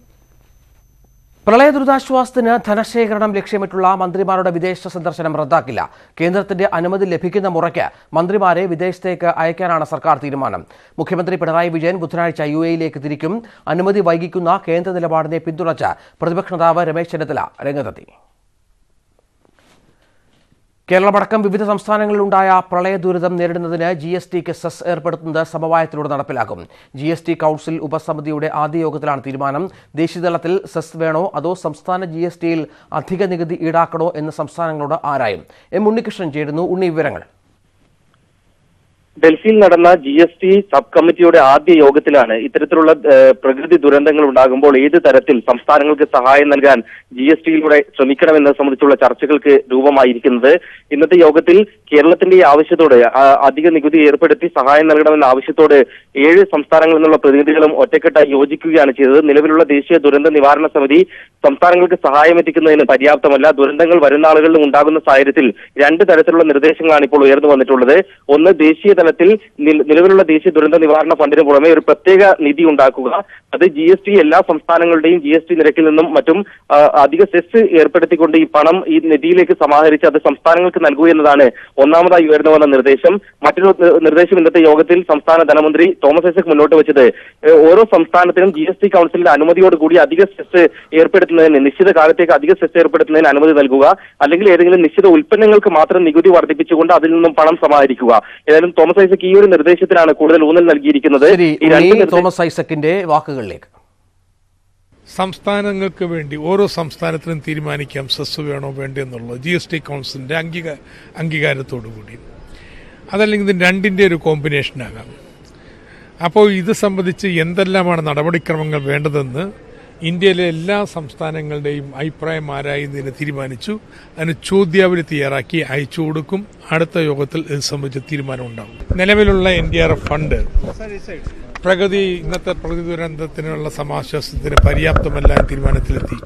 പ്രളയ ദുരിതാശ്വാസത്തിന് ധനശേഖരണം ലക്ഷ്യമിട്ടുള്ള മന്ത്രിമാരുടെ വിദേശ സന്ദർശനം റദ്ദാക്കില്ല. കേന്ദ്രത്തിന്റെ അനുമതി ലഭിക്കുന്ന മുറയ്ക്ക് മന്ത്രിമാരെ വിദേശത്തേക്ക് അയക്കാനാണ് സർക്കാർ തീരുമാനം. മുഖ്യമന്ത്രി പിണറായി വിജയൻ ബുധനാഴ്ച UAE-യിലേക്ക് തിരിക്കും. അനുമതി വൈകിക്കുന്ന കേന്ദ്ര നിലപാടിനെ പിന്തുണച്ച് പ്രതിപക്ഷ നേതാവ് രമേശ് ചെന്നിത്തല രംഗത്തെത്തി. കേരളമടക്കം വിവിധ സംസ്ഥാനങ്ങളിലുണ്ടായ പ്രളയ ദുരിതം നേരിടുന്നതിന് GSTക്ക് സെസ് ഏർപ്പെടുത്തുന്നത് സമവായത്തിലൂടെ നടപ്പിലാക്കും. GST കൌൺസിൽ ഉപസമിതിയുടെ ആദ്യ യോഗത്തിലാണ് തീരുമാനം. ദേശീയതലത്തിൽ സെസ് വേണോ അതോ സംസ്ഥാന GSTയിൽ അധിക നികുതി ഈടാക്കണോ എന്ന് സംസ്ഥാനങ്ങളോട് ആരായും. M ഉണ്ണികൃഷ്ണൻ ചേരുന്നു. ഉണ്ണി, വിവരങ്ങൾ. ഡൽഹിയിൽ നടന്ന GST സബ് കമ്മിറ്റിയുടെ ആദ്യ യോഗത്തിലാണ് ഇത്തരത്തിലുള്ള പ്രകൃതി ദുരന്തങ്ങൾ ഉണ്ടാകുമ്പോൾ ഏത് തരത്തിൽ സംസ്ഥാനങ്ങൾക്ക് സഹായം നൽകാൻ GSTയിലൂടെ ശ്രമിക്കണമെന്നത് സംബന്ധിച്ചുള്ള ചർച്ചകൾക്ക് രൂപമായിരിക്കുന്നത്. ഇന്നത്തെ യോഗത്തിൽ കേരളത്തിന്റെ ആവശ്യത്തോട് അധിക നികുതി ഏർപ്പെടുത്തി സഹായം നൽകണമെന്ന ആവശ്യത്തോട് 7 സംസ്ഥാനങ്ങളിൽ നിന്നുള്ള പ്രതിനിധികളും ഒറ്റക്കെട്ടായി യോജിക്കുകയാണ് ചെയ്തത്. നിലവിലുള്ള ദേശീയ ദുരന്ത നിവാരണ സമിതി സംസ്ഥാനങ്ങൾക്ക് സഹായം എത്തിക്കുന്നതിന് പര്യാപ്തമല്ല. ദുരന്തങ്ങൾ വരുന്ന ആളുകളിലും ഉണ്ടാകുന്ന സാഹചര്യത്തിൽ 2 തരത്തിലുള്ള നിർദ്ദേശങ്ങളാണ് ഇപ്പോൾ ഉയർന്നു വന്നിട്ടുള്ളത്. ഒന്ന്, ദേശീയ തലത്തിൽ നിലവിലുള്ള ദേശീയ ദുരന്ത നിവാരണ ഫണ്ടിന് പുറമെ ഒരു പ്രത്യേക നിധി ഉണ്ടാക്കുക. അത് GST എല്ലാ സംസ്ഥാനങ്ങളുടെയും GST നിരക്കിൽ നിന്നും മറ്റും അധിക സെസ് ഏർപ്പെടുത്തിക്കൊണ്ട് ഈ പണം ഈ നിധിയിലേക്ക് സമാഹരിച്ച് അത് സംസ്ഥാനങ്ങൾക്ക് നൽകൂ എന്നതാണ് ഒന്നാമതായി ഉയർന്നു വന്ന നിർദ്ദേശം. മറ്റൊരു നിർദ്ദേശം ഇന്നത്തെ യോഗത്തിൽ സംസ്ഥാന ധനമന്ത്രി തോമസ് ഐസക് മുന്നോട്ട് വെച്ചത് ഓരോ സംസ്ഥാനത്തിനും GST കൌൺസിലിന്റെ അനുമതിയോടുകൂടി അധിക സെസ് ഏർപ്പെടുത്തുന്നതിന്, നിശ്ചിത കാലത്തേക്ക് അധിക സെസ് ഏർപ്പെടുത്തുന്നതിന് അനുമതി നൽകുക, അല്ലെങ്കിൽ ഏതെങ്കിലും നിശ്ചിത ഉൽപ്പന്നങ്ങൾക്ക് മാത്രം നികുതി വർദ്ധിപ്പിച്ചുകൊണ്ട് അതിൽ നിന്നും പണം സമാഹരിക്കുക. ഏതായാലും തോമസ് ഐസക് ഈ ഒരു നിർദ്ദേശത്തിനാണ് കൂടുതൽ ഊന്നൽ നൽകിയിരിക്കുന്നത്. തോമസ് ഐസക്കിന്റെ വാക്കുകളിലേക്ക്. സംസ്ഥാനങ്ങൾക്ക് വേണ്ടി ഓരോ സംസ്ഥാനത്തിനും തീരുമാനിക്കാം സെസ് വേണോ വേണ്ടോ എന്നുള്ളത് GST കൗൺസിലിന്റെ അംഗീകാരത്തോടു കൂടി. അതല്ലെങ്കിൽ ഇത് രണ്ടിന്റെ ഒരു കോമ്പിനേഷനാകാം. അപ്പോൾ ഇത് സംബന്ധിച്ച് എന്തെല്ലാമാണ് നടപടിക്രമങ്ങൾ വേണ്ടതെന്ന് ഇന്ത്യയിലെ എല്ലാ സംസ്ഥാനങ്ങളുടെയും അഭിപ്രായം ആരായുന്നതിന് തീരുമാനിച്ചു. അതിന് ചോദ്യാവലി തയ്യാറാക്കി അയച്ചു കൊടുക്കും. അടുത്ത യോഗത്തിൽ ഇത് സംബന്ധിച്ച് തീരുമാനമുണ്ടാകും. നിലവിലുള്ള NDRF ഫണ്ട് ഇന്നത്തെ പ്രകൃതി ദുരന്തത്തിനുള്ള സമാശ്വാസത്തിന് പര്യാപ്തമല്ല തീരുമാനത്തിലെത്തി.